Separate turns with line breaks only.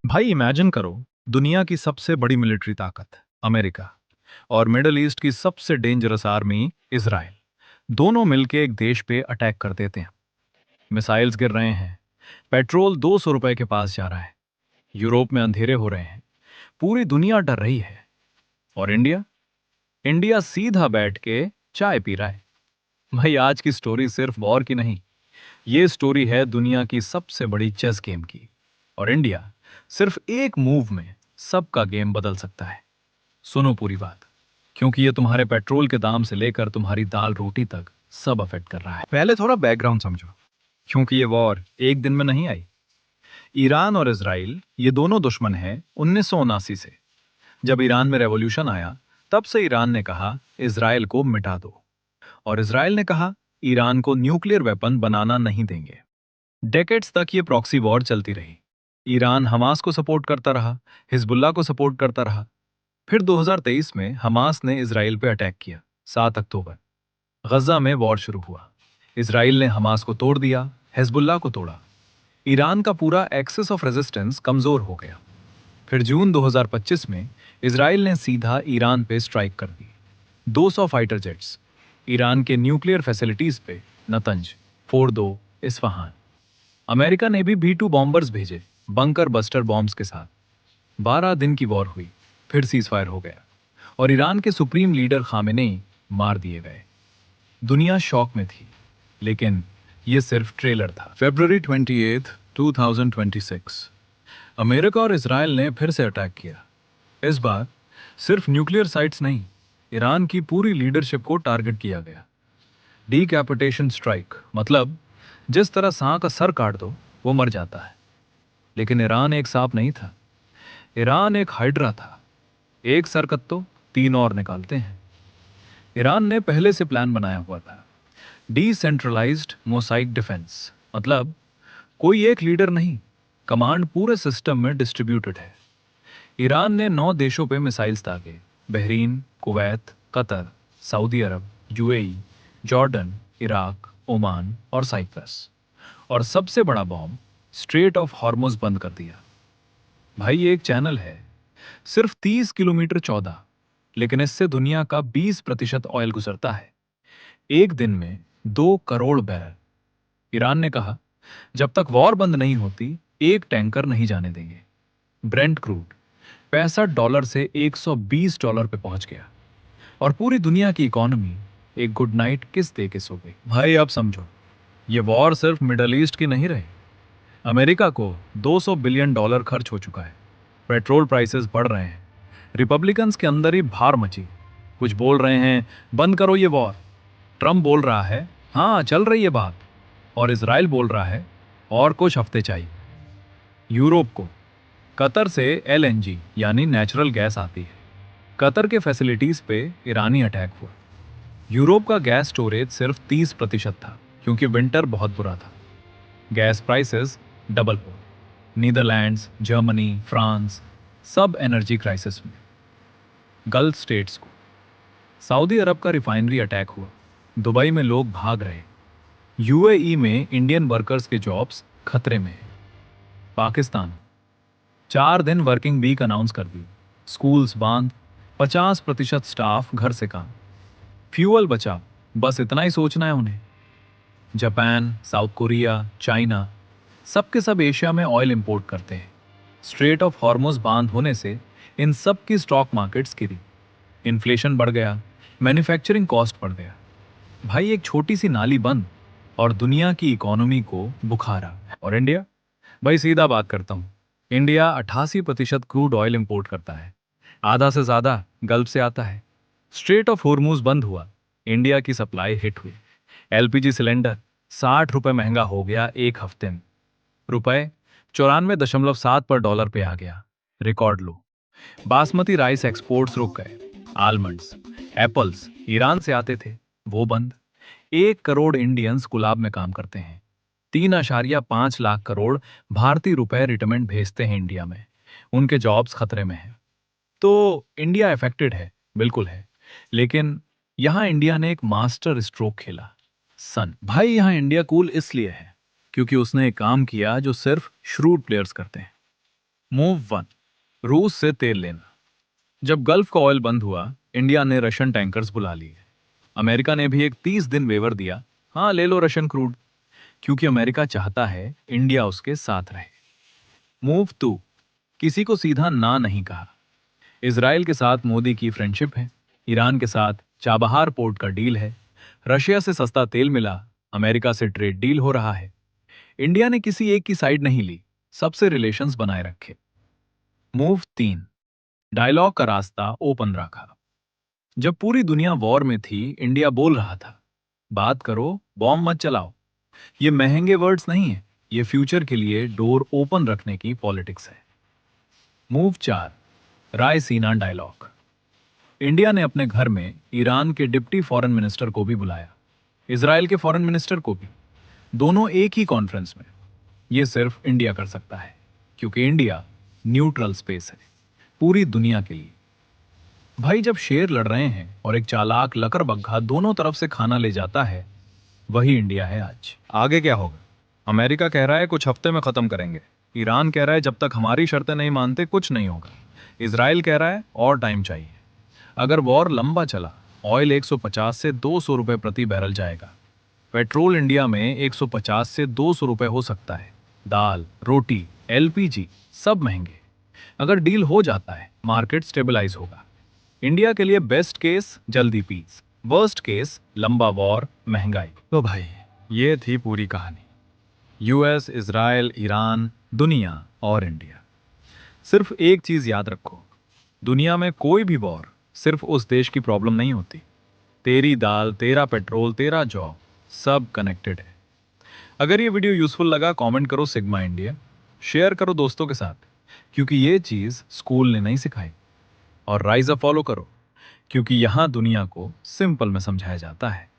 भाई इमेजिन करो, दुनिया की सबसे बड़ी मिलिट्री ताकत अमेरिका और मिडल ईस्ट की सबसे डेंजरस आर्मी इजराइल, दोनों मिलके एक देश पे अटैक कर देते हैं। मिसाइल्स गिर रहे हैं, पेट्रोल 200 रुपए के पास जा रहा है, यूरोप में अंधेरे हो रहे हैं, पूरी दुनिया डर रही है। और इंडिया इंडिया सीधा बैठ के चाय पी रहा है। भाई आज की स्टोरी सिर्फ वॉर की नहीं, ये स्टोरी है दुनिया की सबसे बड़ी चेस गेम की। और इंडिया सिर्फ एक मूव में सबका गेम बदल सकता है। सुनो पूरी बात, क्योंकि ये तुम्हारे पेट्रोल के दाम से लेकर तुम्हारी दाल रोटी तक सब अफेक्ट कर रहा है। पहले थोड़ा बैकग्राउंड समझो, क्योंकि ये वॉर एक दिन में नहीं आई। ईरान और इसराइल ये दोनों दुश्मन हैं 1979 से। जब ईरान में रेवोल्यूशन आया, तब से ईरान ने कहा इसराइल को मिटा दो, और इसराइल ने कहा ईरान को न्यूक्लियर वेपन बनाना नहीं देंगे। डेकेड्स तक ये प्रॉक्सी वॉर चलती रही। ईरान हमास को सपोर्ट करता रहा, हिजबुल्लाह को सपोर्ट करता रहा। फिर 2023 में हमास ने इसराइल पे अटैक किया। 7 अक्टूबर गजा में वॉर शुरू हुआ। इसराइल ने हमास को तोड़ दिया, हिजबुल्लाह को तोड़ा। ईरान का पूरा एक्सेस ऑफ रेजिस्टेंस कमजोर हो गया। फिर जून 2025 में इसराइल ने सीधा ईरान पे स्ट्राइक कर दी। 200 फाइटर जेट्स ईरान के न्यूक्लियर फैसिलिटीज पे, नतंज, फोर्दो, इस्फहान। अमेरिका ने भी B-2 बॉम्बर्स भेजे, बंकर बस्टर बॉम्ब्स के साथ। 12 दिन की वॉर हुई, फिर सीजफायर हो गया, और ईरान के सुप्रीम लीडर खामेनेई मार दिए गए। दुनिया शॉक में थी, लेकिन ये सिर्फ ट्रेलर था। February 28, 2026 अमेरिका और इसराइल ने फिर से अटैक किया। इस बार सिर्फ न्यूक्लियर साइट्स नहीं, ईरान की पूरी लीडरशिप को टारगेट किया गया। डीकैपिटेशन स्ट्राइक, मतलब जिस तरह सांप का सर काट दो वो मर जाता है। लेकिन ईरान एक सांप नहीं था, ईरान एक हाइड्रा था। एक सर कट तो 3 और निकालते हैं। ईरान ने पहले से प्लान बनाया हुआ था, डिसेंट्रलाइज्ड मोसाइक डिफेंस, मतलब कोई एक लीडर नहीं, कमांड पूरे सिस्टम में डिस्ट्रीब्यूटेड है। ईरान ने 9 देशों पे मिसाइल्स दागे, बहरीन, कुवैत, कतर, सऊदी अरब, यूएई, जॉर्डन, इराक, ओमान और साइप्रस। और सबसे बड़ा बॉम्ब, स्ट्रेट ऑफ हॉर्मुज बंद कर दिया। भाई ये एक चैनल है, सिर्फ 30 किलोमीटर चौड़ा, लेकिन इससे दुनिया का 20% ऑयल गुजरता है। एक दिन में 2 करोड़ बैरल। ईरान ने कहा जब तक वॉर बंद नहीं होती एक टैंकर नहीं जाने देंगे। ब्रेंट क्रूड $65 से $120 पे पहुंच गया, और पूरी दुनिया की इकोनॉमी एक गुड नाइट किस दे के सो गई। भाई अब समझो, ये वॉर सिर्फ मिडल ईस्ट की नहीं रही। अमेरिका को $200 बिलियन खर्च हो चुका है। पेट्रोल प्राइसेस बढ़ रहे हैं, रिपब्लिकन्स के अंदर ही भार मची। कुछ बोल रहे हैं बंद करो ये वॉर, ट्रम्प बोल रहा है हाँ चल रही है बात, और इजराइल बोल रहा है और कुछ हफ्ते चाहिए। यूरोप को कतर से LNG यानी नेचुरल गैस आती है। कतर के फैसिलिटीज पे ईरानी अटैक हुआ। यूरोप का गैस स्टोरेज सिर्फ 30% था, क्योंकि विंटर बहुत बुरा था। गैस प्राइसेस डबल हो। नीदरलैंड्स, जर्मनी, फ्रांस सब एनर्जी क्राइसिस में। गल्फ स्टेट्स को सऊदी अरब का रिफाइनरी अटैक हुआ, दुबई में लोग भाग रहे। यूएई में इंडियन वर्कर्स के जॉब्स खतरे में है। पाकिस्तान 4 दिन वर्किंग वीक अनाउंस कर दी, स्कूल्स बंद, 50% स्टाफ घर से काम। फ्यूअल बचा, बस इतना ही सोचना है उन्हें। जापान, साउथ कोरिया, चाइना, सबके सब एशिया में ऑयल इंपोर्ट करते हैं। स्ट्रेट ऑफ हॉर्मुज बांध होने से इन सब की स्टॉक मार्केट्स गिरी, इन्फ्लेशन बढ़ गया, मैन्युफैक्चरिंग कॉस्ट बढ़ गया। भाई एक छोटी सी नाली बंद और दुनिया की इकोनॉमी को बुखारा। और इंडिया, भाई सीधा बात करता हूँ, इंडिया 88% क्रूड ऑयल इंपोर्ट करता है, आधा से ज्यादा गल्फ से आता है। स्ट्रेट ऑफ हॉर्मुज बंद हुआ, इंडिया की सप्लाई हिट हुई। LPG सिलेंडर 60 रुपए महंगा हो गया एक हफ्ते में। रुपए 94.7 पर डॉलर पे आ गया, रिकॉर्ड लो। बासमती राइस एक्सपोर्ट्स रुक गए। आलमंड्स, एप्पल्स ईरान से आते थे, वो बंद। 1 करोड़ इंडियंस गुलाब में काम करते हैं। 3.5 लाख करोड़ भारतीय रुपए रिटर्मेंट भेजते हैं इंडिया में, उनके जॉब्स खतरे में हैं। तो इंडिया अफेक्टेड है, बिल्कुल है, लेकिन यहां इंडिया ने एक मास्टर स्ट्रोक खेला। सन भाई यहां इंडिया कूल इसलिए है क्योंकि उसने एक काम किया जो सिर्फ श्रूड प्लेयर्स करते हैं। मूव 1, रूस से तेल लेना। जब गल्फ का ऑयल बंद हुआ, इंडिया ने रशियन टैंकर्स बुला लिए। अमेरिका ने भी एक 30 दिन वेवर दिया, हाँ ले लो रशियन क्रूड, क्योंकि अमेरिका चाहता है इंडिया उसके साथ रहे। मूव 2, किसी को सीधा ना नहीं कहा। इसराइल के साथ मोदी की फ्रेंडशिप है, ईरान के साथ चाबहार पोर्ट का डील है, रशिया से सस्ता तेल मिला, अमेरिका से ट्रेड डील हो रहा है। इंडिया ने किसी एक की साइड नहीं ली, सबसे रिलेशंस बनाए रखे। मूव 3, डायलॉग का रास्ता ओपन रखा। जब पूरी दुनिया वॉर में थी, इंडिया बोल रहा था, बात करो, बॉम्ब मत चलाओ। ये महंगे वर्ड्स नहीं है, ये फ्यूचर के लिए डोर ओपन रखने की पॉलिटिक्स है। Move 4, Raisina dialogue. इंडिया ने अपने घर में ईरान के डिप्टी फॉरेन मिनिस्टर को भी बुलाया, इसराइल के फॉरेन मिनिस्टर को भी, दोनों एक ही कॉन्फ्रेंस में। ये सिर्फ इंडिया कर सकता है, क्योंकि इंडिया न्यूट्रल स्पेस है पूरी दुनिया के लिए। भाई, जब शेर लड़ रहे हैं और एक चालाक लकड़बग्घा दोनों तरफ से खाना ले जाता है, वही इंडिया है आज। आगे क्या होगा? अमेरिका कह रहा है कुछ हफ्ते में खत्म करेंगे, ईरान कह रहा है जब तक हमारी शर्तें नहीं मानते कुछ नहीं होगा, इसराइल कह रहा है और टाइम चाहिए। अगर वॉर लंबा चला, ऑयल 150 से 200 रुपए प्रति बैरल जाएगा, पेट्रोल इंडिया में 150 से 200 रुपए हो सकता है, दाल, रोटी, एलपीजी सब महंगे। अगर डील हो जाता है, मार्केट स्टेबलाइज होगा। इंडिया के लिए बेस्ट केस जल्दी पीस, वर्स्ट केस लंबा वॉर, महंगाई। तो भाई, ये थी पूरी कहानी। यूएस, इजराइल, ईरान, दुनिया और इंडिया। सिर्फ एक चीज याद रखो, दुनिया में कोई भी वॉर सिर्फ उस देश की प्रॉब्लम नहीं होती। तेरी दाल, तेरा पेट्रोल, तेरा जॉब, सब कनेक्टेड है। अगर ये वीडियो यूजफुल लगा, कमेंट करो सिग्मा इंडिया, शेयर करो दोस्तों के साथ, क्योंकि ये चीज स्कूल ने नहीं सिखाई। और राइज अप फॉलो करो, क्योंकि यहां दुनिया को सिंपल में समझाया जाता है।